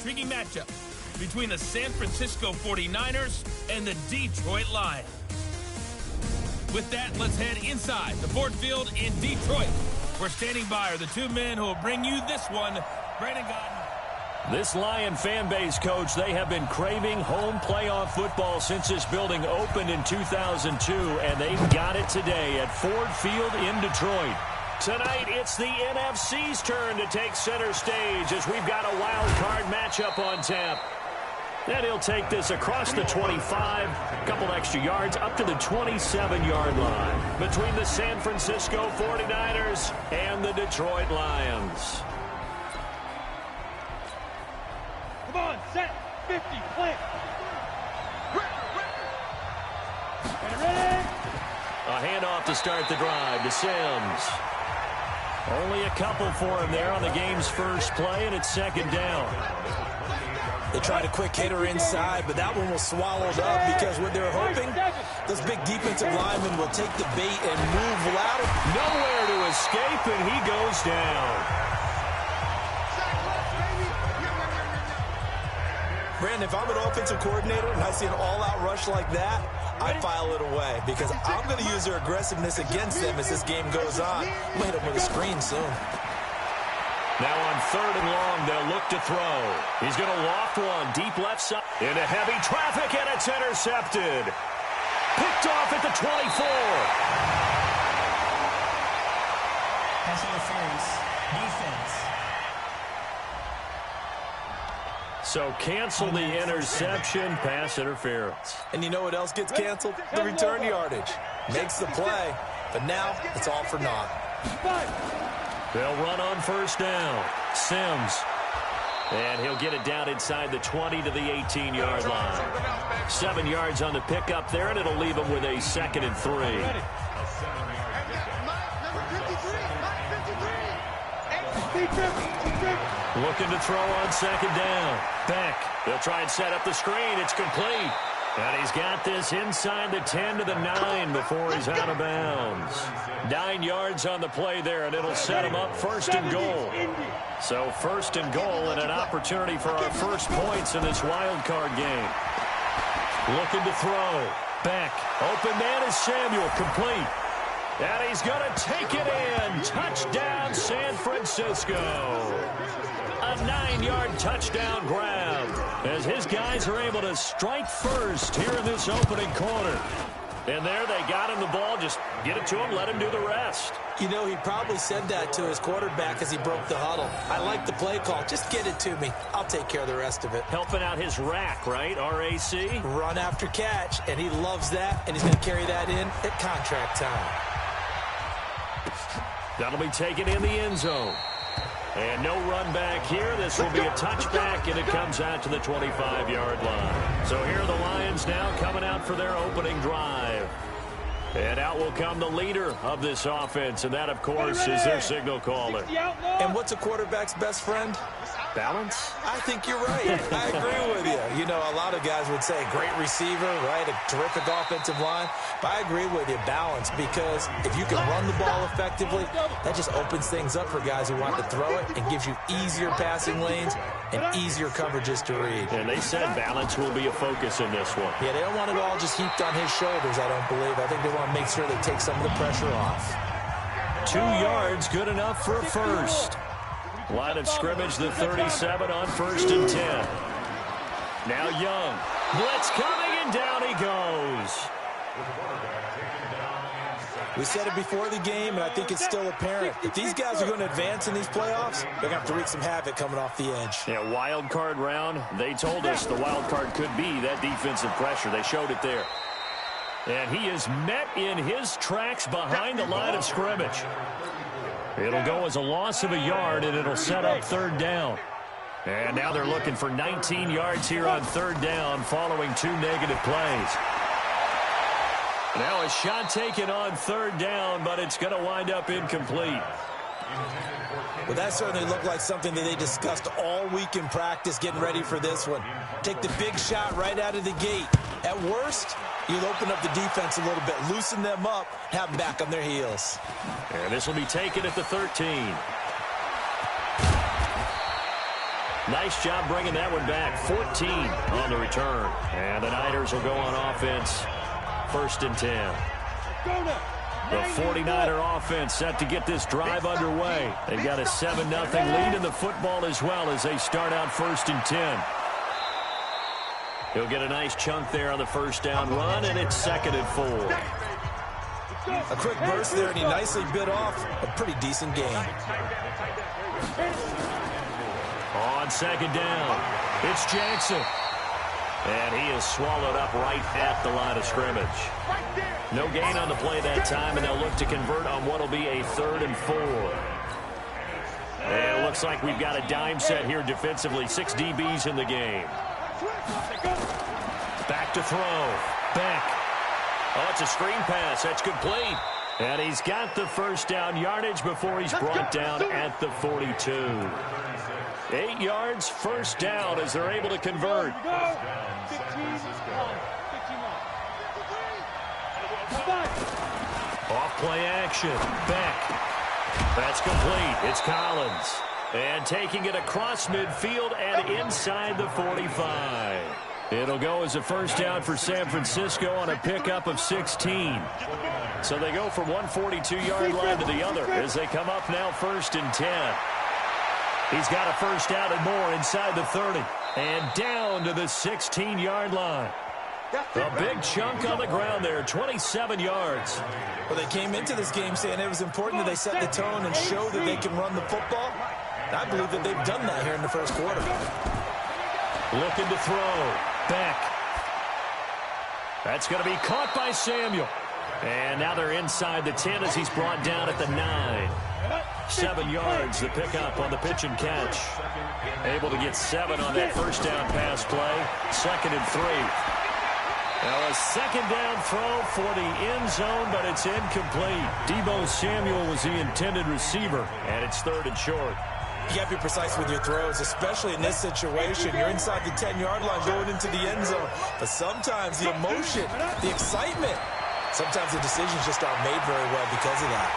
intriguing matchup between the San Francisco 49ers and the Detroit Lions. With that, let's head inside the Ford Field in Detroit. We're standing by are the two men who will bring you this one. Brandon Godden. This Lion fan base, Coach, they have been craving home playoff football since this building opened in 2002, and they've got it today at Ford Field in Detroit. Tonight, it's the NFC's turn to take center stage as we've got a wild card matchup on tap. And he'll take this across the 25, a couple extra yards, up to the 27-yard line between the San Francisco 49ers and the Detroit Lions. Come on, set, 50, plant. Ready? A handoff to start the drive to Sims. Only a couple for him there on the game's first play, and it's second down. They tried a quick hitter inside, but that one was swallowed up because what they're hoping, those big defensive linemen will take the bait and move lateral. Nowhere to escape, and he goes down. Brandon, if I'm an offensive coordinator and I see an all-out rush like that, I file it away because I'm going to use their aggressiveness against them as this game goes on. I'm going to hit them with a screen soon. Now on third and long, they'll look to throw. He's going to loft one deep left side. Into heavy traffic, and it's intercepted. Picked off at the 24. Pass interference. Defense. So cancel the interception, pass interference. And you know what else gets canceled? The return yardage. Makes the play, but now it's all for naught. They'll run on first down. Sims. And he'll get it down inside the 20 to the 18-yard line. 7 yards on the pickup there, and it'll leave him with a 2nd and 3. Looking to throw on second down. Beck. They'll try and set up the screen. It's complete. And he's got this inside the 10 to the 9 before he's out of bounds. 9 yards on the play there, and it'll set him up first and goal. So first and goal and an opportunity for our first points in this wild card game. Looking to throw. Beck. Open man is Samuel. Complete. And he's going to take it in. Touchdown, San Francisco. A 9-yard touchdown grab as his guys are able to strike first here in this opening quarter. And there they got him the ball. Just get it to him, let him do the rest. You know, he probably said that to his quarterback as he broke the huddle. I like the play call. Just get it to me. I'll take care of the rest of it. Helping out his rack, right? RAC? Run after catch, and he loves that, and he's going to carry that in at contract time. That'll be taken in the end zone. And no run back here. This will be a touchback, and it comes out to the 25-yard line. So here are the Lions now coming out for their opening drive. And out will come the leader of this offense, and that, of course, is their signal caller. And what's a quarterback's best friend? Balance? I think you're right. I agree with you. You know, a lot of guys would say great receiver, right? A terrific offensive line. But I agree with you, balance, because if you can run the ball effectively, that just opens things up for guys who want to throw it and gives you easier passing lanes and easier coverages to read. And they said balance will be a focus in this one. Yeah, they don't want it all just heaped on his shoulders, I don't believe. I think they want to make sure they take some of the pressure off. 2 yards, good enough for a first. Line of scrimmage, the 37 on 1st and 10. Now Young. Blitz coming, and down he goes. We said it before the game, and I think it's still apparent. If these guys are going to advance in these playoffs, they're going to have to wreak some havoc coming off the edge. Yeah, wild card round. They told us the wild card could be that defensive pressure. They showed it there. And he is met in his tracks behind the line of scrimmage. It'll go as a loss of a yard, and it'll set up third down. And now they're looking for 19 yards here on third down following 2 negative plays. Now a shot taken on third down, but it's going to wind up incomplete. Well, that certainly looked like something that they discussed all week in practice getting ready for this one. Take the big shot right out of the gate. At worst, you'll open up the defense a little bit, loosen them up, have them back on their heels. And this will be taken at the 13. Nice job bringing that one back. 14 on the return. And the Niners will go on offense. 1st and 10. The 49er offense set to get this drive underway. They've got a 7-0 lead in the football as well as they start out 1st and 10. He'll get a nice chunk there on the first down run, and it's 2nd and 4. A quick burst there, and he nicely bit off a pretty decent gain. On 2nd down, it's Jackson. And he is swallowed up right at the line of scrimmage. No gain on the play that time, and they'll look to convert on what will be a 3rd and 4. And it looks like we've got a dime set here defensively. 6 DBs in the game. Back to throw. Beck. Oh, it's a screen pass. That's complete. And he's got the first down yardage before he's brought down at the 42. 8 yards, first down as they're able to convert. Off play action. Beck. That's complete. It's Collins. And taking it across midfield and inside the 45. It'll go as a first down for San Francisco on a pickup of 16. So they go from one 42-yard line to the other as they come up now 1st and 10. He's got a first down and more inside the 30. And down to the 16-yard line. A big chunk on the ground there, 27 yards. Well, they came into this game saying it was important that they set the tone and show that they can run the football. I believe that they've done that here in the first quarter. Looking to throw. Beck. That's going to be caught by Samuel. And now they're inside the 10 as he's brought down at the 9. 7 yards, the pickup on the pitch and catch. Able to get 7 on that first down pass play. 2nd and 3. Now a 2nd down throw for the end zone, but it's incomplete. Deebo Samuel was the intended receiver, and it's 3rd and short. You got to be precise with your throws, especially in this situation. You're inside the 10-yard line going into the end zone. But sometimes the emotion, the excitement, sometimes the decisions just aren't made very well because of that.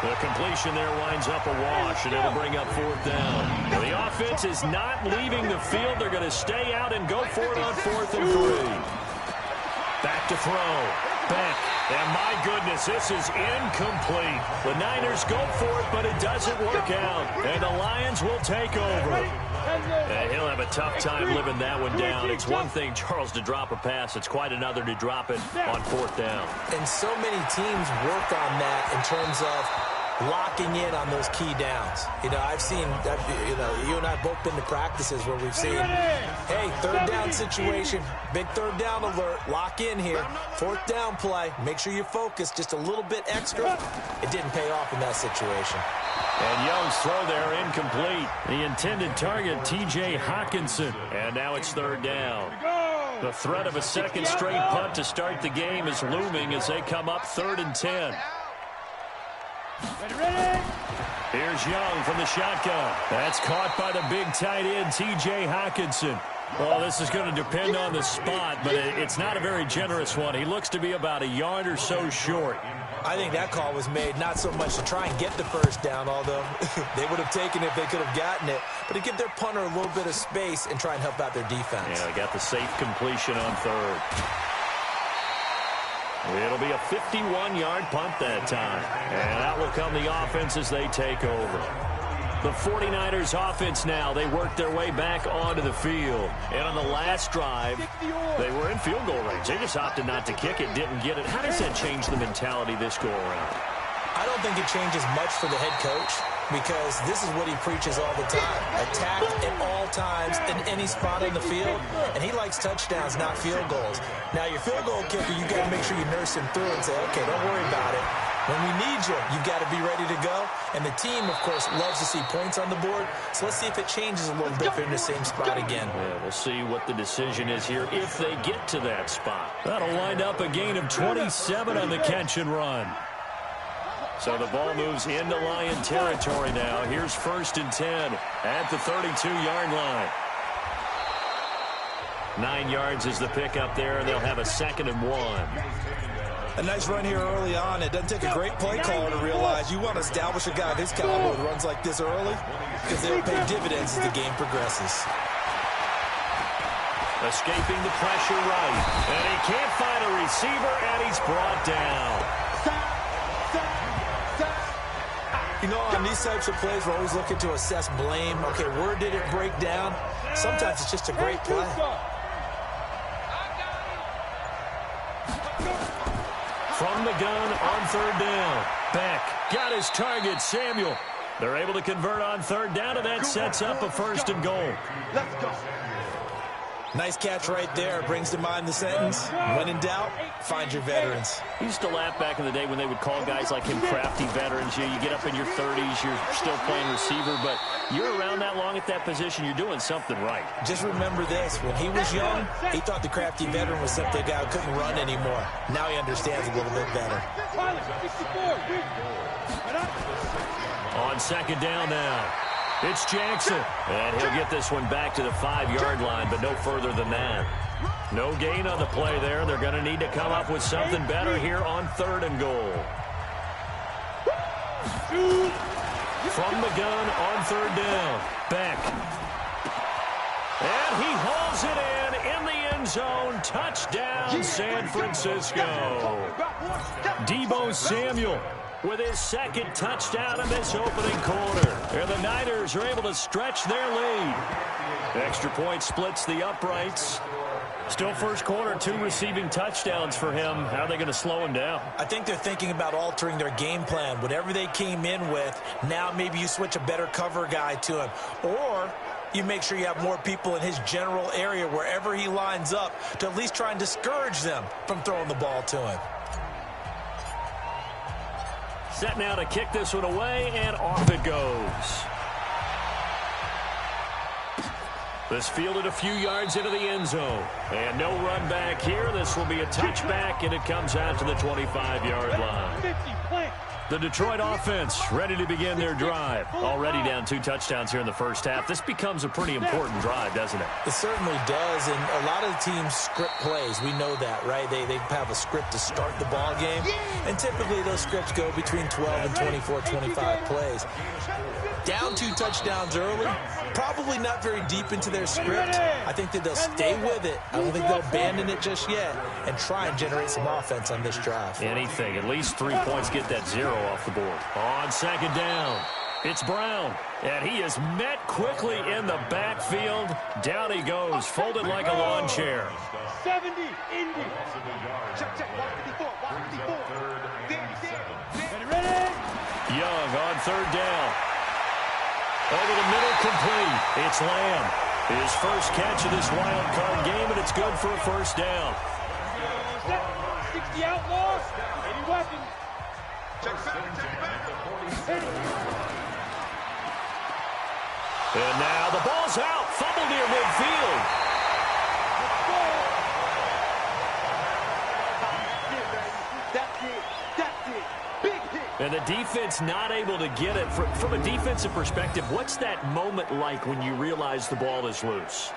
The completion there winds up a wash, and it'll bring up 4th down. The offense is not leaving the field. They're going to stay out and go for it on 4th and 3. Back to throw. Beck. And my goodness, this is incomplete. The Niners go for it, but it doesn't work out. And the Lions will take over. And he'll have a tough time living that one down. It's one thing, Charles, to drop a pass. It's quite another to drop it on 4th down. And so many teams work on that in terms of locking in on those key downs. You know, I've seen, you and I have both been to practices where we've seen, hey, 3rd down situation, big 3rd down alert, lock in here, 4th down play, make sure you focus just a little bit extra. It didn't pay off in that situation. And Young's throw there incomplete. The intended target, T.J. Hawkinson. And now it's 3rd down. The threat of a 2nd straight punt to start the game is looming as they come up 3rd and 10. Ready? Here's Young from the shotgun. That's caught by the big tight end, T.J. Hawkinson. Well, this is going to depend on the spot, but it's not a very generous one. He looks to be about a yard or so short. I think that call was made not so much to try and get the first down, although they would have taken it if they could have gotten it, but to give their punter a little bit of space and try and help out their defense. Yeah, they got the safe completion on 3rd. It'll be a 51-yard punt that time. And out will come the offense as they take over. The 49ers offense now, they work their way back onto the field. And on the last drive, they were in field goal range. They just opted not to kick it, didn't get it. How does that change the mentality this go around? I don't think it changes much for the head coach because this is what he preaches all the time. Attack at all times in any spot on the field, and he likes touchdowns, not field goals. Now, your field goal kicker, you got to make sure you nurse him through and say, okay, don't worry about it. When we need you, you've got to be ready to go. And the team, of course, loves to see points on the board. So let's see if it changes a little bit if they're in the same spot again. Yeah, we'll see what the decision is here if they get to that spot. That'll wind up a gain of 27 on the catch and run. So the ball moves into Lion territory now. Here's 1st and 10 at the 32-yard line. 9 yards is the pickup there, and they'll have a 2nd and 1. A nice run here early on. It doesn't take a great play caller to realize you want to establish a guy of his caliber who runs like this early because they'll pay dividends as the game progresses. Escaping the pressure right. And he can't find a receiver, and he's brought down. You know, on these types of plays, we're always looking to assess blame. Okay, where did it break down? Sometimes it's just a great play. From the gun on third down. Beck got his target, Samuel. They're able to convert on third down, and that sets up a 1st and goal. Let's go. Nice catch right there. Brings to mind the sentence, when in doubt, find your veterans. He used to laugh back in the day when they would call guys like him crafty veterans. You get up in your 30s, you're still playing receiver, but you're around that long at that position, you're doing something right. Just remember this. When he was young, he thought the crafty veteran was simply a guy who couldn't run anymore. Now he understands a little bit better. On 2nd down now. It's Jackson, and he'll get this one back to the 5-yard line, but no further than that. No gain on the play there. They're going to need to come up with something better here on 3rd and goal. From the gun on 3rd down, Beck. And he hauls it in the end zone. Touchdown, San Francisco. Deebo Samuel with his 2nd touchdown in this opening quarter. And the Niners are able to stretch their lead. Extra point splits the uprights. Still first quarter, 2 receiving touchdowns for him. How are they going to slow him down? I think they're thinking about altering their game plan. Whatever they came in with, now maybe you switch a better cover guy to him. Or you make sure you have more people in his general area wherever he lines up to at least try and discourage them from throwing the ball to him. Set now to kick this one away, and off it goes. This fielded a few yards into the end zone. And no run back here. This will be a touchback, and it comes out to the 25-yard line. The Detroit offense ready to begin their drive. Already down 2 touchdowns here in the first half. This becomes a pretty important drive, doesn't it? It certainly does, and a lot of the teams script plays. We know that, right? They have a script to start the ball game, and typically those scripts go between 12 and 24, 25 plays. Down 2 touchdowns early, probably not very deep into their script. I think that they'll stay with it. I don't think they'll abandon it just yet and try and generate some offense on this drive. Anything. At least 3 points, get that 0 off the board. On 2nd down, it's Brown. And he is met quickly in the backfield. Down he goes, folded like a lawn chair. 70, Indy. Check, 154, 154. Ready? Young on 3rd down. Over the middle, complete. It's Lamb. His first catch of this wild card game, and it's good for a 1st down. 60 outlaws, 80 weapons. Check and now the ball's out. Fumble near midfield. That's it. Big hit. And the defense not able to get it. From a defensive perspective, what's that moment like when you realize the ball is loose?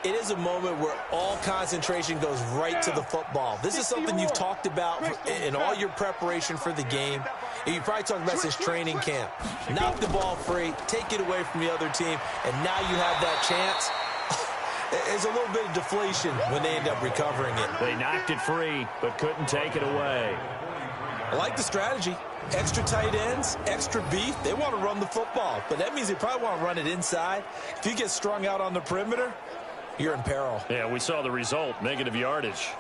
It is a moment where all concentration goes right to the football. This is something you've talked about in all your preparation for the game. And you probably talked about since training camp. Knock the ball free, take it away from the other team, and now you have that chance. There's a little bit of deflation when they end up recovering it. They knocked it free, but couldn't take it away. I like the strategy. Extra tight ends, extra beef. They want to run the football, but that means they probably want to run it inside. If you get strung out on the perimeter, you're in peril. Yeah, we saw the result, negative yardage.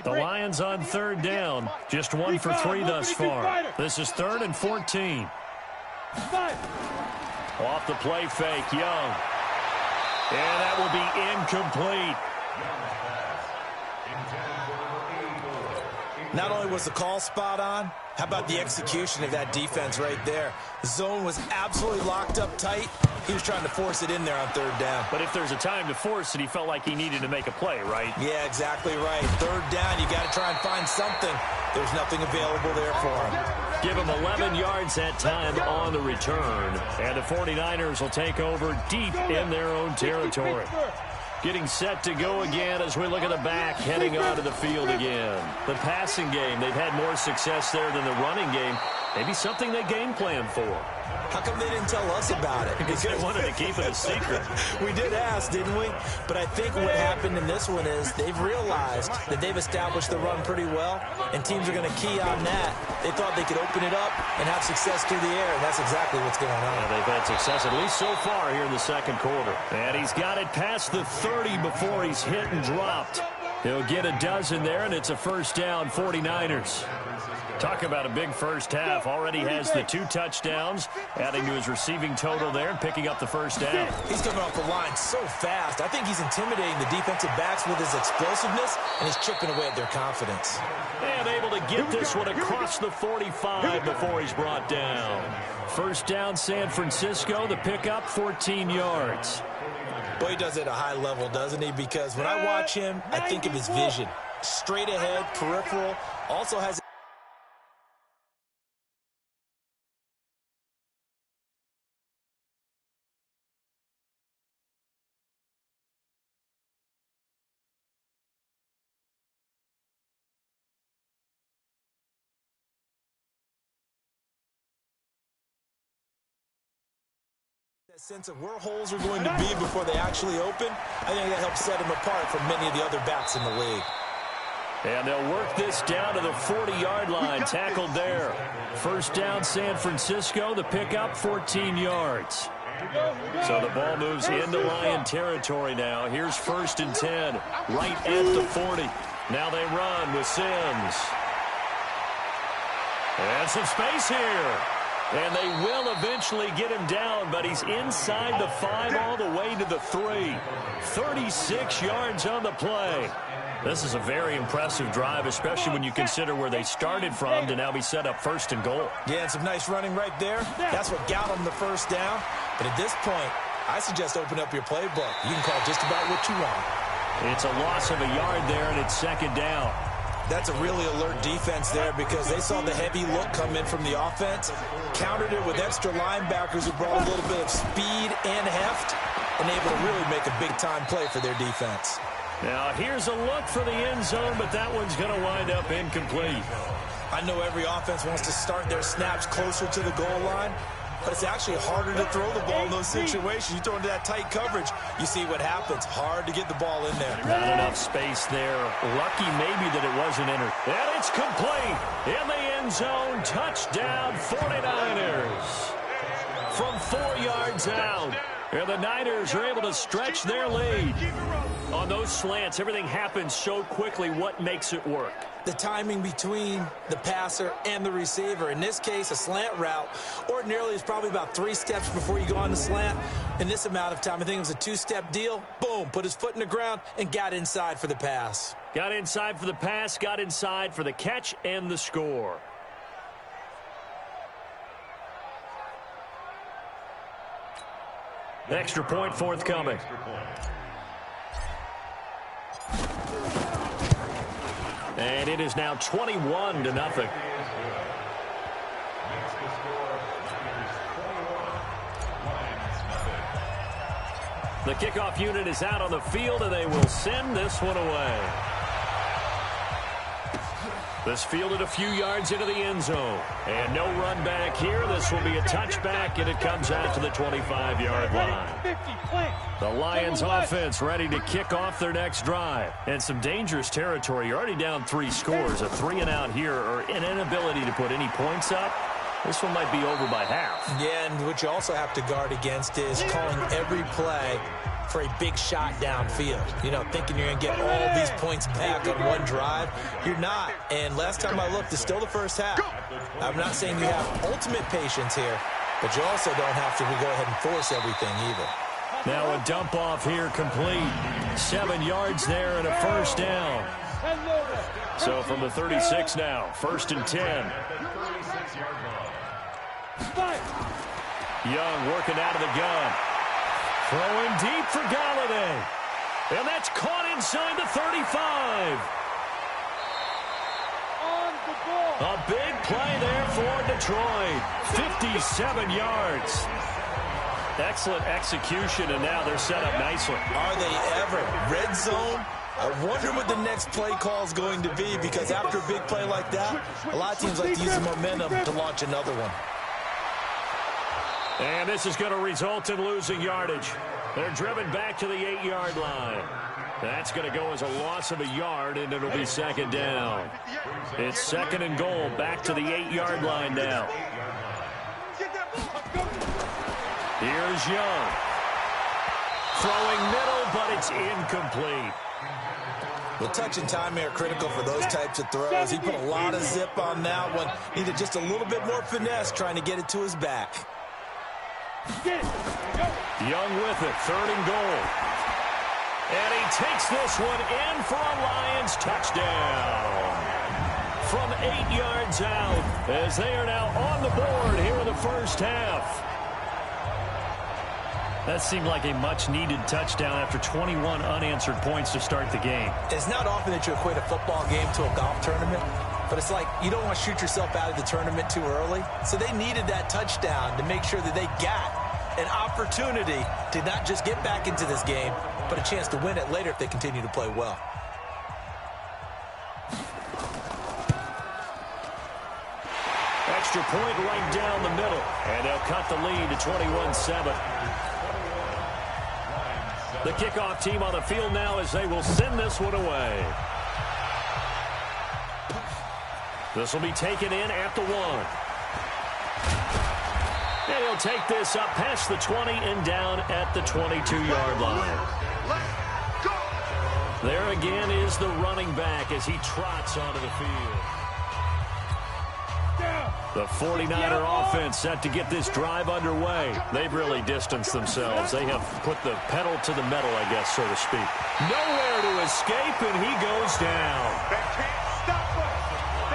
The Lions on 3rd down. Just 1 for 3 thus far. This is 3rd and 14. Off the play fake, Young. And that will be incomplete. Not only was the call spot on, how about the execution of that defense right there? The zone was absolutely locked up tight. He was trying to force it in there on 3rd down. But if there's a time to force it, he felt like he needed to make a play, right? Yeah, exactly right. 3rd down, you got to try and find something. There's nothing available there for him. Give them 11 yards that time on the return. And the 49ers will take over deep in their own territory. Getting set to go again as we look at the back heading onto the field again. The passing game, they've had more success there than the running game. Maybe something they game plan for. How come they didn't tell us about it? Because they wanted to keep it a secret. We did ask, didn't we? But I think what happened in this one is they've realized that they've established the run pretty well, and teams are going to key on that. They thought they could open it up and have success through the air, and that's exactly what's going on. Yeah, they've had success, at least so far here in the second quarter. And he's got it past the 30 before he's hit and dropped. He'll get a dozen there, and it's a first down, 49ers. Talk about a big first half. Already has the 2 touchdowns, adding to his receiving total there and picking up the first down. He's coming off the line so fast. I think he's intimidating the defensive backs with his explosiveness, and he's chipping away at their confidence. And able to get this one across the 45 before he's brought down. First down, San Francisco. The pickup, 14 yards. Boy, he does it at a high level, doesn't he? Because when I watch him, I think of his vision. Straight ahead, peripheral, also has that sense of where holes are going to be before they actually open. I think that helps set him apart from many of the other backs in the league. And they'll work this down to the 40-yard line, tackled there. First down, San Francisco. The pickup, 14 yards. So the ball moves into Lion territory now. Here's first and 10, right at the 40. Now they run with Sims. And some space here. And they will eventually get him down, but he's inside the 5 all the way to the 3. 36 yards on the play. This is a very impressive drive, especially when you consider where they started from to now be set up first and goal. Yeah, and some nice running right there. That's what got them the first down. But at this point, I suggest open up your playbook. You can call just about what you want. It's a loss of a yard there, and it's second down. That's a really alert defense there because they saw the heavy look come in from the offense, countered it with extra linebackers who brought a little bit of speed and heft, and able to really make a big-time play for their defense. Now, here's a look for the end zone, but that one's going to wind up incomplete. I know every offense wants to start their snaps closer to the goal line, but it's actually harder to throw the ball in those situations. You throw into that tight coverage, you see what happens. Hard to get the ball in there. Not enough space there. Lucky maybe that it wasn't entered. And it's complete. In the end zone, touchdown 49ers. From 4 yards out. And the Niners are able to stretch their lead. On those slants, everything happens so quickly. What makes it work? The timing between the passer and the receiver. In this case, a slant route ordinarily is probably about 3 steps before you go on the slant. In this amount of time, I think it was a 2-step deal. Boom, put his foot in the ground and got inside for the pass. Got inside for the pass, got inside for the catch and the score. Extra point forthcoming. And it is now 21-0. The kickoff unit is out on the field, and they will send this one away. This fielded a few yards into the end zone. And no run back here. This will be a touchback, and it comes out to the 25-yard line. The Lions offense ready to kick off their next drive. And some dangerous territory. You're already down 3 scores. A 3-and-out here, or an inability to put any points up. This one might be over by half. Yeah, and what you also have to guard against is calling every play for a big shot downfield. You know, thinking you're going to get all these points back on one drive. You're not. And last time I looked, it's still the first half. I'm not saying you have ultimate patience here, but you also don't have to go ahead and force everything either. Now a dump off here complete. 7 yards there and a first down. So from the 36 now, first and 10. Young working out of the gun. Throwing deep for Galladay. And that's caught inside the 35. A big play there for Detroit. 57 yards. Excellent execution, and now they're set up nicely. Are they ever? Red zone? I wonder what the next play call is going to be, because after a big play like that, a lot of teams like to use the momentum to launch another one. And this is going to result in losing yardage. They're driven back to the 8-yard line. That's going to go as a loss of a yard, and it'll be second down. It's second and goal, back to the 8-yard line now. Here's Young. Throwing middle, but it's incomplete. Well, touch and time are critical for those types of throws. He put a lot of zip on that one. Needed just a little bit more finesse trying to get it to his back. Young with it, third and goal. And he takes this one in for a Lions touchdown. From 8 yards out, as they are now on the board here in the first half. That seemed like a much-needed touchdown after 21 unanswered points to start the game. It's not often that you equate a football game to a golf tournament, but it's like you don't want to shoot yourself out of the tournament too early. So they needed that touchdown to make sure that they got an opportunity to not just get back into this game, but a chance to win it later if they continue to play well. Extra point right down the middle, and they'll cut the lead to 21-7. The kickoff team on the field now as they will send this one away. This will be taken in at the 1. And he'll take this up past the 20 and down at the 22-yard line. There again is the running back as he trots onto the field. The 49er offense set to get this drive underway. They've really distanced themselves. They have put the pedal to the metal, I guess, so to speak. Nowhere to escape, and he goes down.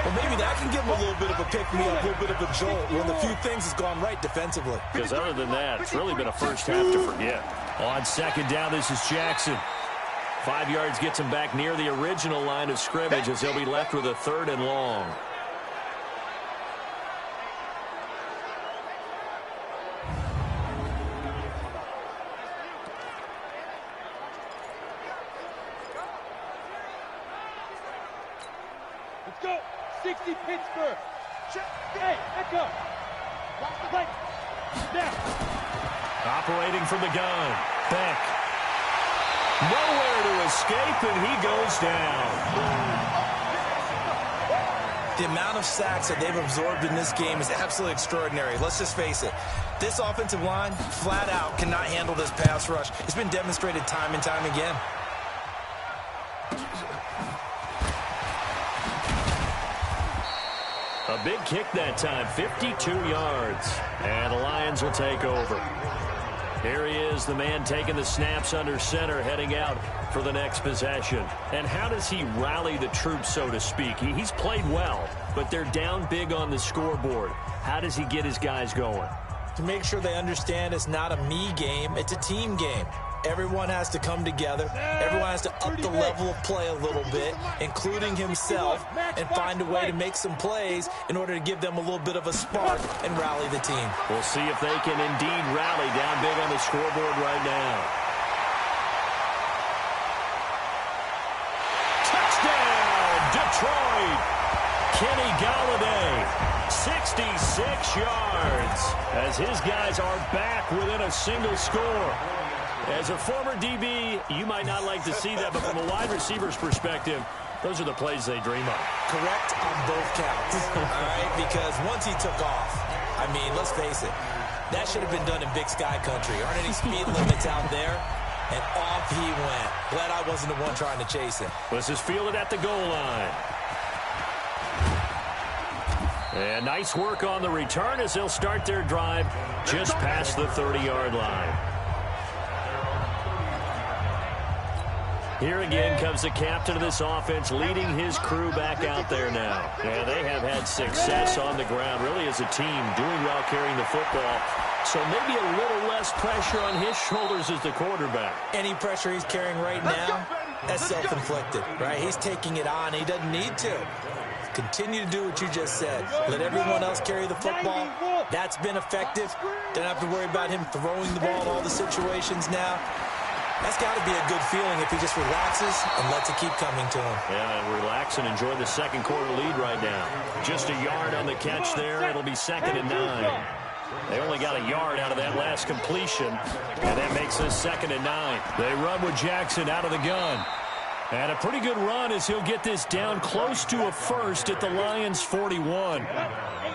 Well, maybe that can give him a little bit of a pick-me-up, a little bit of a jolt when the few things has gone right defensively. Because other than that, it's really been a first half to forget. On second down, this is Jackson. 5 yards gets him back near the original line of scrimmage as he'll be left with a third and long. Go! 60 Pittsburgh! Hey, echo! Play! Now! Operating from the gun. Beck. Nowhere to escape, and he goes down. The amount of sacks that they've absorbed in this game is absolutely extraordinary. Let's just face it. This offensive line, flat out, cannot handle this pass rush. It's been demonstrated time and time again. A big kick that time, 52 yards. And the Lions will take over. Here he is, the man taking the snaps under center, heading out for the next possession. And how does he rally the troops, so to speak? He's played well, but they're down big on the scoreboard. How does he get his guys going? To make sure they understand it's not a me game, it's a team game. Everyone has to come together. Everyone has to up the level of play a little bit, including himself, and find a way to make some plays in order to give them a little bit of a spark and rally the team. We'll see if they can indeed rally down big on the scoreboard right now. Touchdown, Detroit! Kenny Golladay, 66 yards, as his guys are back within a single score. As a former DB, you might not like to see that, but from a wide receiver's perspective, those are the plays they dream of. Correct on both counts, all right? Because once he took off, I mean, let's face it, that should have been done in Big Sky Country. Aren't any speed limits out there? And off he went. Glad I wasn't the one trying to chase him. This is fielded at the goal line. And nice work on the return as they'll start their drive just past the 30-yard line. Here again comes the captain of this offense leading his crew back out there now. Yeah, they have had success on the ground, really as a team, doing well carrying the football. So maybe a little less pressure on his shoulders as the quarterback. Any pressure he's carrying right now, that's self-inflicted, right? He's taking it on. He doesn't need to. Continue to do what you just said. Let everyone else carry the football. That's been effective. Don't have to worry about him throwing the ball in all the situations now. That's got to be a good feeling if he just relaxes and lets it keep coming to him. Yeah, and relax and enjoy the second quarter lead right now. Just a yard on the catch there. It'll be 2nd and 9. They only got a yard out of that last completion, and that makes us 2nd and 9. They run with Jackson out of the gun. And a pretty good run as he'll get this down close to a first at the Lions' 41.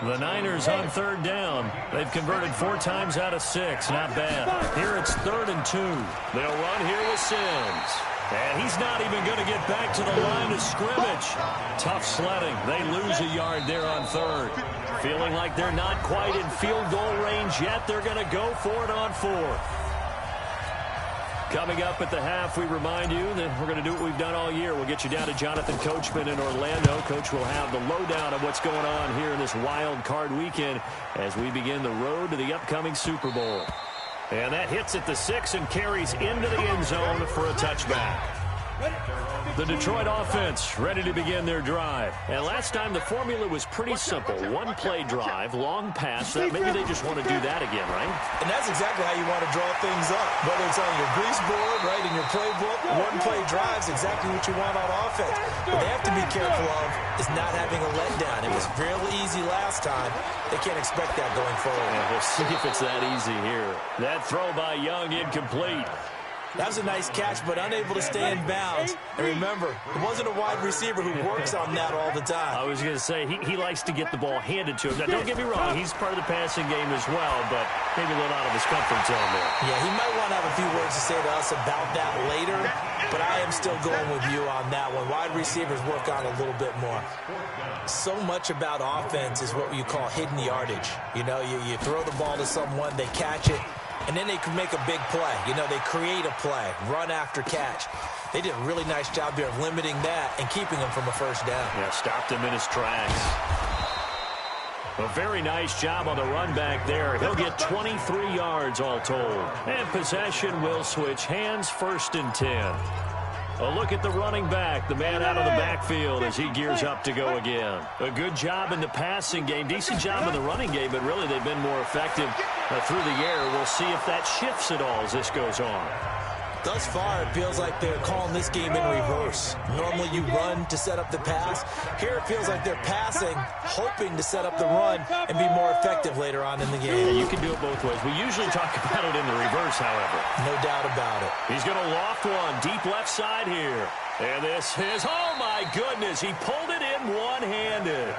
The Niners on 3rd down. They've converted 4 times out of 6. Not bad. Here it's 3rd and 2. They'll run here with Sims. And he's not even going to get back to the line of scrimmage. Tough sledding. They lose a yard there on 3rd. Feeling like they're not quite in field goal range yet. They're going to go for it on 4th. Coming up at the half, we remind you that we're going to do what we've done all year. We'll get you down to Jonathan Coachman in Orlando. Coach will have the lowdown of what's going on here in this wild card weekend as we begin the road to the upcoming Super Bowl. And that hits at the 6 and carries into the end zone for a touchback. The Detroit offense ready to begin their drive. And last time the formula was pretty simple. One-play drive, long pass. Maybe they just want to do that again, right? And that's exactly how you want to draw things up. Whether it's on your grease board, right, in your playbook, one-play drive's exactly what you want on offense. What they have to be careful of is not having a letdown. It was real easy last time. They can't expect that going forward. Yeah, we'll see if it's that easy here. That throw by Young incomplete. That was a nice catch, but unable to stay in bounds. And remember, it wasn't a wide receiver who works on that all the time. I was going to say, he likes to get the ball handed to him. Now, don't get me wrong, he's part of the passing game as well, but maybe a little out of his comfort zone there. Yeah, he might want to have a few words to say to us about that later, but I am still going with you on that one. Wide receivers work on a little bit more. So much about offense is what you call hidden yardage. You know, you throw the ball to someone, they catch it, and then they can make a big play. You know, they create a play, run after catch. They did a really nice job here of limiting that and keeping him from a first down. Yeah, stopped him in his tracks. A very nice job on the run back there. He'll get 23 yards all told. And possession will switch hands, 1st and 10. A look at the running back, the man out of the backfield as he gears up to go again. A good job in the passing game, decent job in the running game, but really they've been more effective through the air. We'll see if that shifts at all as this goes on. Thus far, it feels like they're calling this game in reverse. Normally you run to set up the pass. Here it feels like they're passing, hoping to set up the run and be more effective later on in the game. Yeah, you can do it both ways. We usually talk about it in the reverse, however. No doubt about it. He's going to loft one deep left side here. And this is, oh my goodness, he pulled it in one-handed.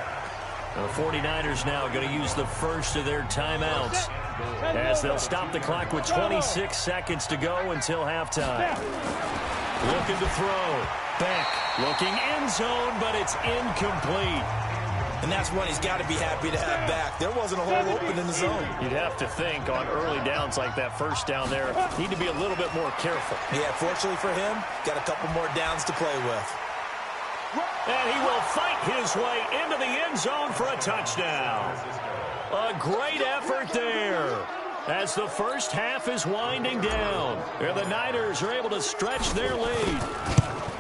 The 49ers now going to use the first of their timeouts as they'll stop the clock with 26 seconds to go until halftime. Looking to throw. Beck looking end zone, but it's incomplete. And that's one he's got to be happy to have back. There wasn't a hole open in the zone. You'd have to think on early downs like that first down there, need to be a little bit more careful. Yeah, fortunately for him, got a couple more downs to play with. And he will fight his way into the end zone for a touchdown. A great effort there as the first half is winding down. And the Niners are able to stretch their lead.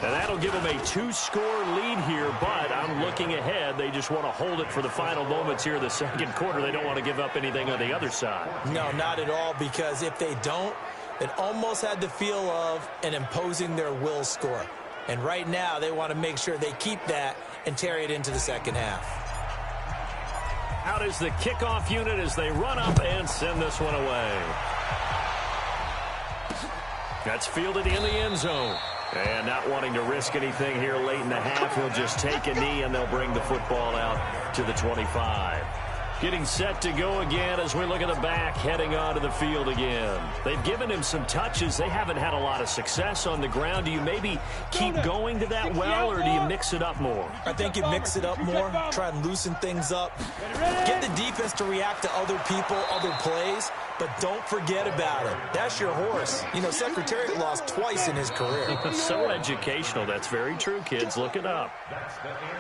And that'll give them a 2-score lead here, but I'm looking ahead. They just want to hold it for the final moments here in the second quarter. They don't want to give up anything on the other side. No, not at all, because if they don't, it almost had the feel of an imposing their will score. And right now, they want to make sure they keep that and carry it into the second half. Out is the kickoff unit as they run up and send this one away. That's fielded in the end zone. And not wanting to risk anything here late in the half, he'll just take a knee and they'll bring the football out to the 25. Getting set to go again as we look at the back, heading onto the field again. They've given him some touches. They haven't had a lot of success on the ground. Do you maybe keep going to that well, or do you mix it up more? I think you mix it up more, try and loosen things up. Get the defense to react to other people, other plays, but don't forget about it. That's your horse. You know, Secretariat lost twice in his career. So educational. That's very true, kids. Look it up.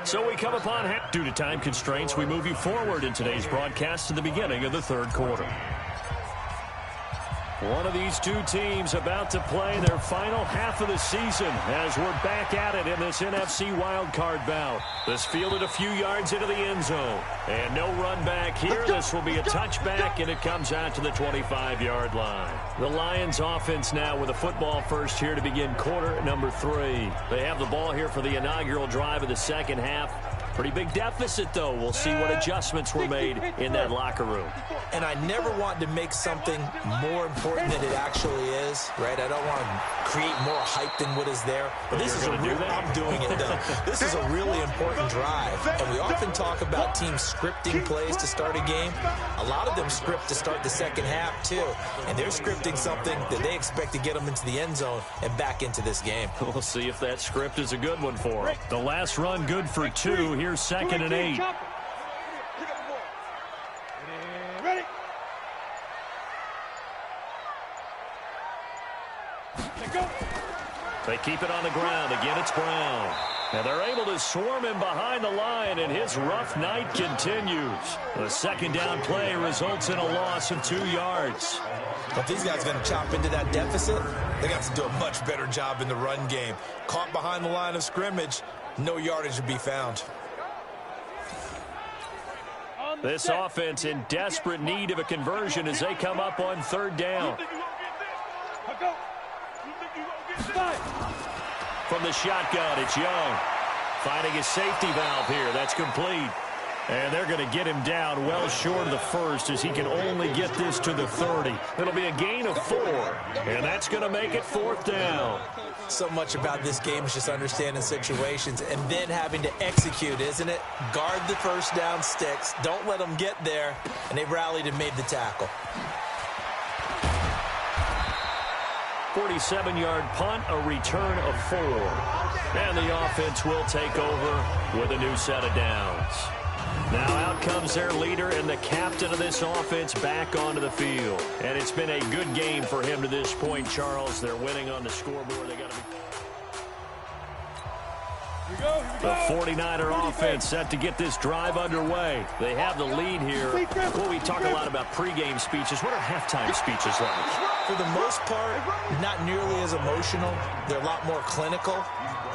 So we come upon half. Due to time constraints, we move you forward in today's broadcast to the beginning of the third quarter. One of these two teams about to play their final half of the season as we're back at it in this NFC wildcard bout. This fielded a few yards into the end zone. And no run back here. This will be a touchback, and it comes out to the 25-yard line. The Lions offense now with a football first here to begin quarter number 3. They have the ball here for the inaugural drive of the second half. Pretty big deficit, though. We'll see what adjustments were made in that locker room. And I never want to make something more important than it actually is, right? I don't want to create more hype than what is there. But this is a real, I'm doing it, though. This is a really important drive. And we often talk about teams scripting plays to start a game. A lot of them script to start the second half, too. And they're scripting something that they expect to get them into the end zone and back into this game. We'll see if that script is a good one for them. The last run good for 2. Here's 2nd and 8. Ready? They keep it on the ground. Again, it's Brown. And they're able to swarm him behind the line, and his rough night continues. The second down play results in a loss of 2 yards. If these guys are going to chop into that deficit, they got to do a much better job in the run game. Caught behind the line of scrimmage, no yardage to be found. This offense in desperate need of a conversion as they come up on 3rd down. From the shotgun, it's Young. Finding his safety valve here. That's complete. And they're going to get him down well short of the first as he can only get this to the 30. It'll be a gain of 4. And that's going to make it 4th down. So much about this game is just understanding situations and then having to execute, isn't it? Guard the first down sticks. Don't let them get there. And they rallied and made the tackle. 47-yard punt, a return of 4. And the offense will take over with a new set of downs. Now out comes their leader and the captain of this offense back onto the field. And it's been a good game for him to this point, Charles. They're winning on the scoreboard. They got to be... The 49er offense set to get this drive underway. They have the lead here. Well, we talk a lot about pregame speeches. What are halftime speeches like? For the most part, not nearly as emotional. They're a lot more clinical.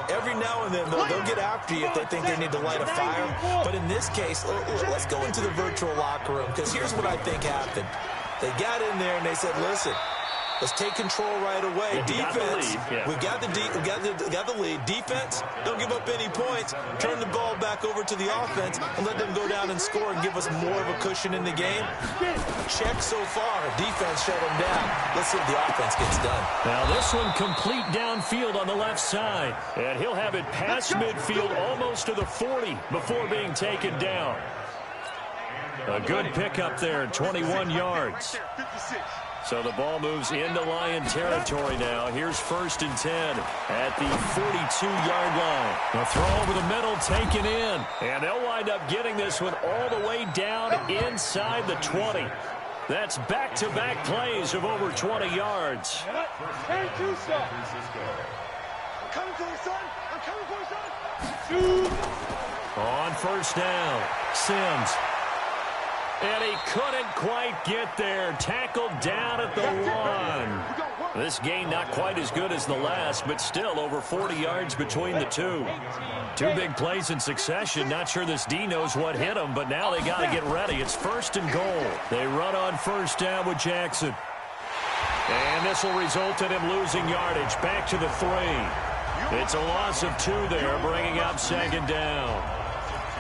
Every now and then, they'll get after you if they think they need to light a fire. But in this case, let's go into the virtual locker room, because here's what I think happened. They got in there and they said, listen, let's take control right away. Defense, we've got the lead. Defense, don't give up any points. Turn the ball back over to the offense and let them go down and score and give us more of a cushion in the game. Check so far. Defense shut them down. Let's see if the offense gets done. Now this one complete downfield on the left side. And he'll have it past midfield almost to the 40 before being taken down. A good pickup there, 21 yards. So the ball moves into Lion territory now. Here's 1st and 10 at the 42-yard line. The throw over the middle taken in. And they'll wind up getting this one all the way down inside the 20. That's back-to-back plays of over 20 yards. And 2 stops. I'm coming for you, son. I'm coming for you, son. 2. On 1st down, Sims. And he couldn't quite get there. Tackled down at the 1. This game not quite as good as the last, but still over 40 yards between the two. 2 big plays in succession. Not sure this D knows what hit him, but now they got to get ready. It's 1st and goal. They run on 1st down with Jackson. And this will result in him losing yardage. Back to the 3. It's a loss of 2 there, bringing up 2nd down.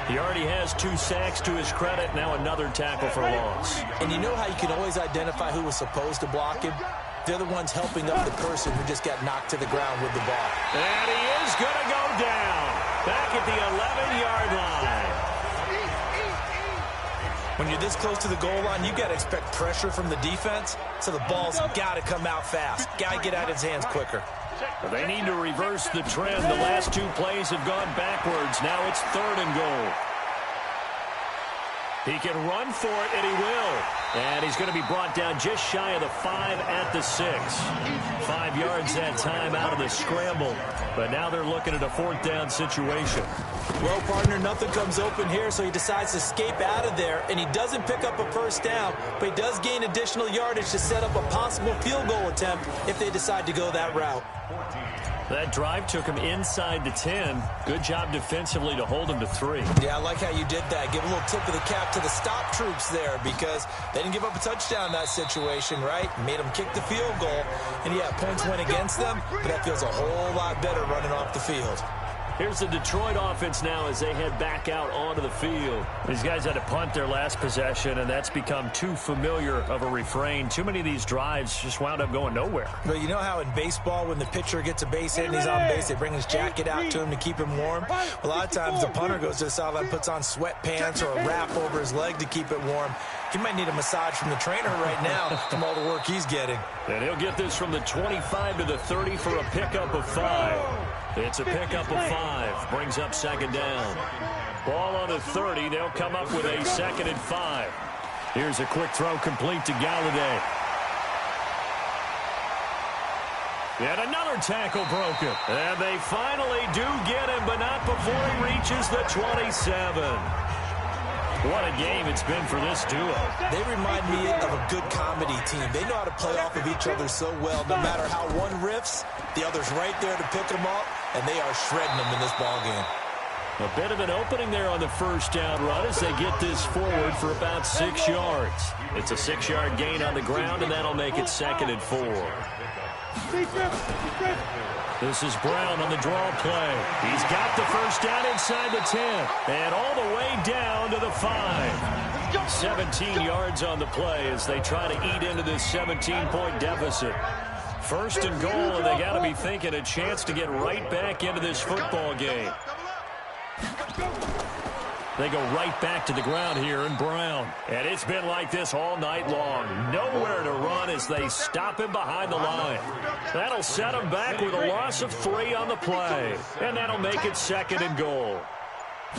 He already has 2 sacks to his credit. Now another tackle for loss. And you know how you can always identify who was supposed to block him? They're the ones helping up the person who just got knocked to the ground with the ball. And he is going to go down. Back at the 11-yard line. When you're this close to the goal line, you got to expect pressure from the defense. So the ball's got to come out fast. Got to get out of his hands quicker. They need to reverse the trend. The last 2 plays have gone backwards. Now it's 3rd and goal. He can run for it, and he will. And he's going to be brought down just shy of the 5 at the 6. 5 yards that time out of the scramble. But now they're looking at a 4th down situation. Well, partner, nothing comes open here, so he decides to escape out of there, and he doesn't pick up a first down, but he does gain additional yardage to set up a possible field goal attempt if they decide to go that route. That drive took him inside the 10. Good job defensively to hold him to 3. Yeah, I like how you did that. Give a little tip of the cap to the stop troops there because they didn't give up a touchdown in that situation, right? Made them kick the field goal. And, yeah, points went against them, but that feels a whole lot better running off the field. Here's the Detroit offense now as they head back out onto the field. These guys had to punt their last possession, and that's become too familiar of a refrain. Too many of these drives just wound up going nowhere. But you know how in baseball when the pitcher gets a base hit and he's on base, they bring his jacket out to him to keep him warm? A lot of times the punter goes to the sideline, puts on sweatpants or a wrap over his leg to keep it warm. He might need a massage from the trainer right now from all the work he's getting. And he'll get this from the 25 to the 30 for a pickup of 5. It's a pickup of 5. Brings up 2nd down. Ball on the 30. They'll come up with a 2nd and 5. Here's a quick throw complete to Galladay. And another tackle broken. And they finally do get him, but not before he reaches the 27. What a game it's been for this duo. They remind me of a good comedy team. They know how to play off of each other so well. No matter how one riffs, the other's right there to pick them up, and they are shredding them in this ballgame. A bit of an opening there on the first down run as they get this forward for about 6 yards. It's a 6-yard gain on the ground, and that'll make it 2nd and 4. This is Brown on the draw play. He's got the first down inside the 10 and all the way down to the 5. 17 yards on the play as they try to eat into this 17-point deficit. 1st and goal, and they got to be thinking a chance to get right back into this football game. They go right back to the ground here in Brown. And it's been like this all night long. Nowhere to run as they stop him behind the line. That'll set him back with a loss of 3 on the play. And that'll make it 2nd and goal.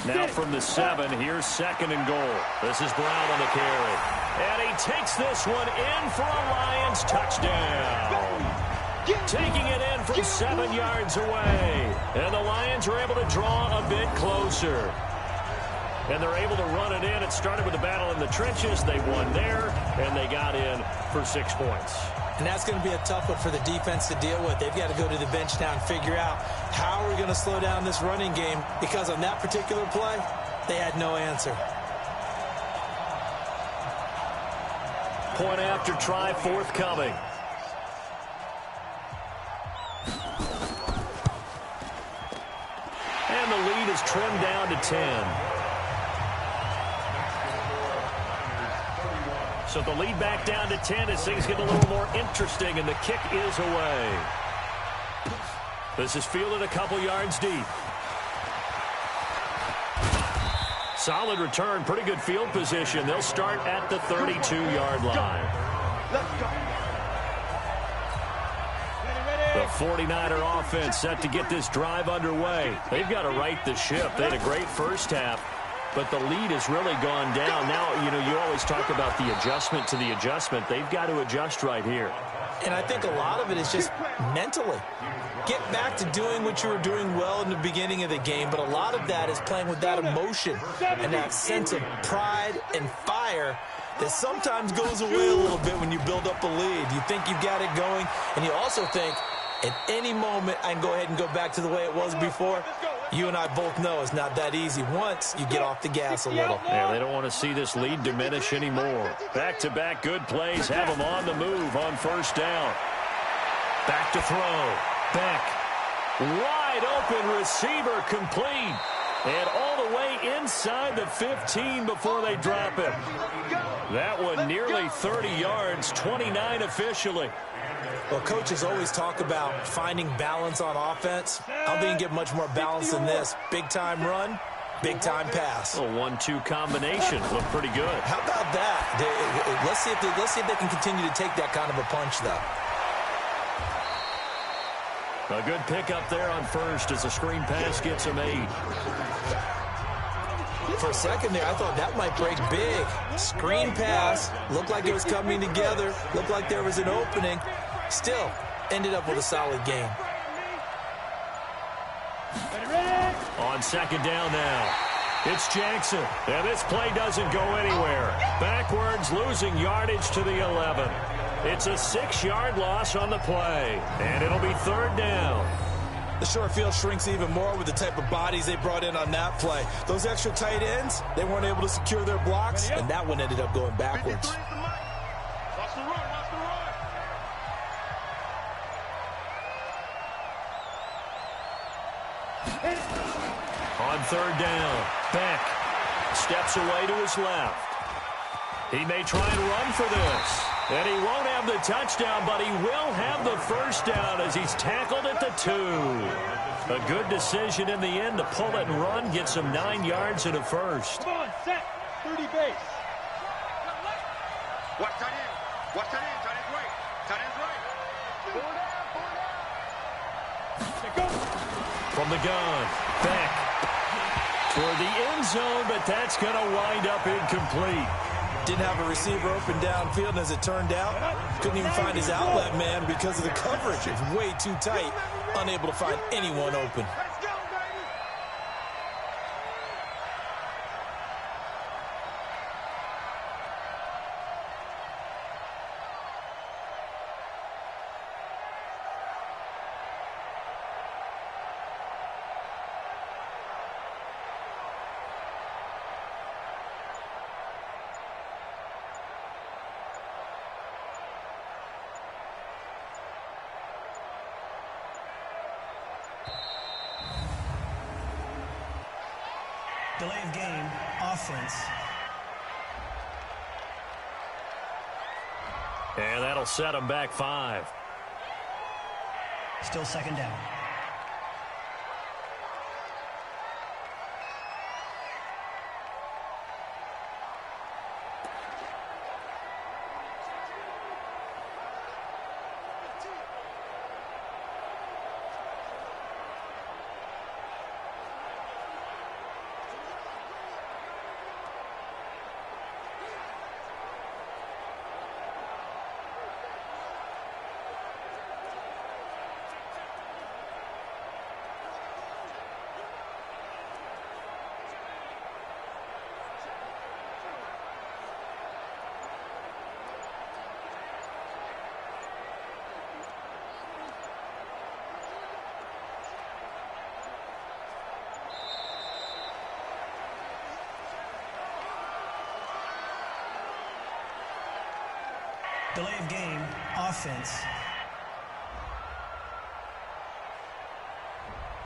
Now from the 7, here's 2nd and goal. This is Brown on the carry. And he takes this one in for a Lions touchdown. Taking it in from 7 yards away. And the Lions are able to draw a bit closer. And they're able to run it in. It started with a battle in the trenches. They won there, and they got in for 6 points. And that's going to be a tough one for the defense to deal with. They've got to go to the bench now and figure out how are we going to slow down this running game, because on that particular play, they had no answer. Point after try forthcoming. And the lead is trimmed down to 10. So the lead back down to 10 as things get a little more interesting, and the kick is away. This is fielded a couple yards deep. Solid return, pretty good field position. They'll start at the 32-yard line. The 49er offense set to get this drive underway. They've got to right the ship. They had a great first half, but the lead has really gone down. Now, you know, you always talk about the adjustment to the adjustment. They've got to adjust right here. And I think a lot of it is just mentally. Get back to doing what you were doing well in the beginning of the game, but a lot of that is playing with that emotion and that sense of pride and fire that sometimes goes away a little bit when you build up a lead. You think you've got it going, and you also think, at any moment, I can go ahead and go back to the way it was before. You and I both know it's not that easy once you get off the gas a little. Yeah, they don't want to see this lead diminish anymore. Back-to-back good plays have them on the move on first down. Back to throw. Beck. Wide open receiver complete. And all the way inside the 15 before they drop it. That one nearly 30 yards, 29 officially. Well, coaches always talk about finding balance on offense. I don't think you can get much more balance than this. Big-time run, big-time pass. A 1-2 combination. Looked pretty good. How about that? Let's see if they can continue to take that kind of a punch, though. A good pickup there on first as the screen pass gets a made. For a second there, I thought that might break big. Screen pass. Looked like it was coming together. Looked like there was an opening. Still, ended up with a solid game. On second down now. It's Jackson. And this play doesn't go anywhere. Backwards, losing yardage to the 11. It's a 6-yard loss on the play. And it'll be third down. The short field shrinks even more with the type of bodies they brought in on that play. Those extra tight ends, they weren't able to secure their blocks, and that one ended up going backwards. On third down, Beck steps away to his left. He may try and run for this. And he won't have the touchdown, but he will have the first down as he's tackled at the 2. A good decision in the end to pull it and run, get some 9 yards and a first. Come on, set. 30 base. Watch tight end. Watch tight end. Tight end's right. Tight end's right. Go. From the gun, Beck toward the end zone, but that's going to wind up incomplete. Didn't have a receiver open downfield, and as it turned out, couldn't even find his outlet man because of the coverage. It's way too tight, unable to find anyone open. Let's go, baby. Delay of game, offense. And that'll set him back 5. Still second down. Delay of game, offense.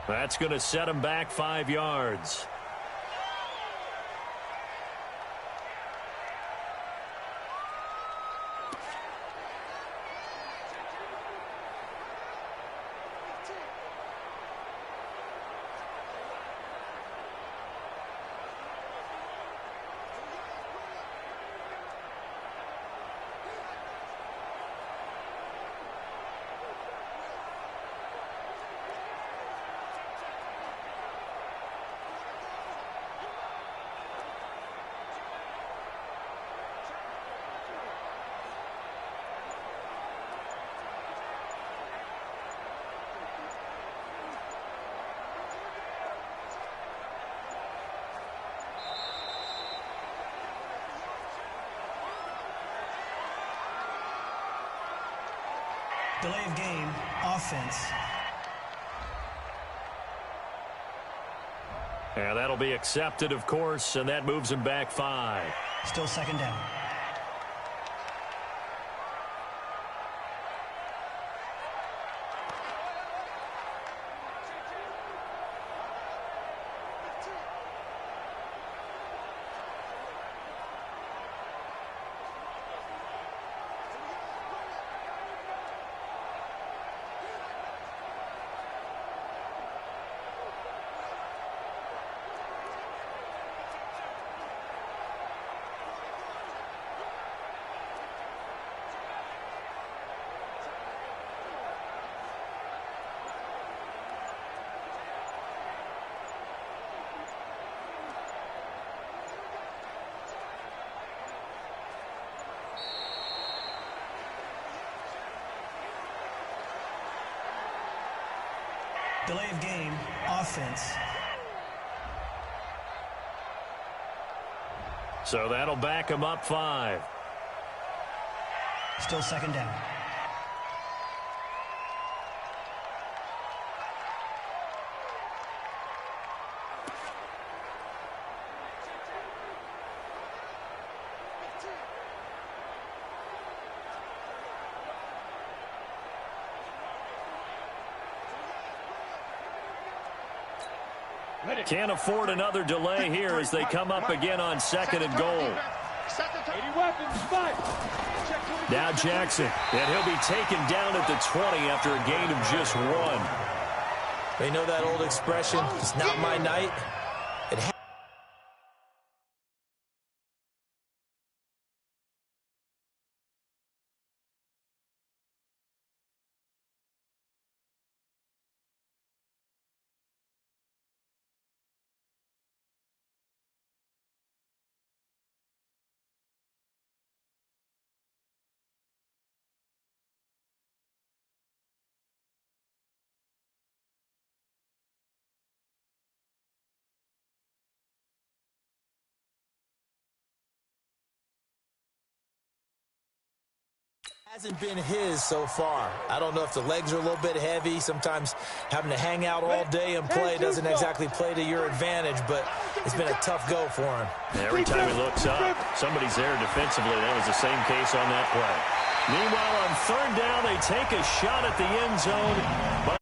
That's going to set him back 5 yards. Delay of game, offense. And that'll be accepted, of course, and that moves him back 5. Still second down. Delay of game, offense. So that'll back him up 5. Still second down. Can't afford another delay here as they come up again on 2nd and goal. 80 weapons, fight. Now Jackson, and he'll be taken down at the 20 after a gain of just 1. They know that old expression, it's not my night. Hasn't been his so far. I don't know if the legs are a little bit heavy. Sometimes having to hang out all day and play doesn't exactly play to your advantage, but it's been a tough go for him. Every time he looks up, somebody's there defensively. That was the same case on that play. Meanwhile, on 3rd down, they take a shot at the end zone. But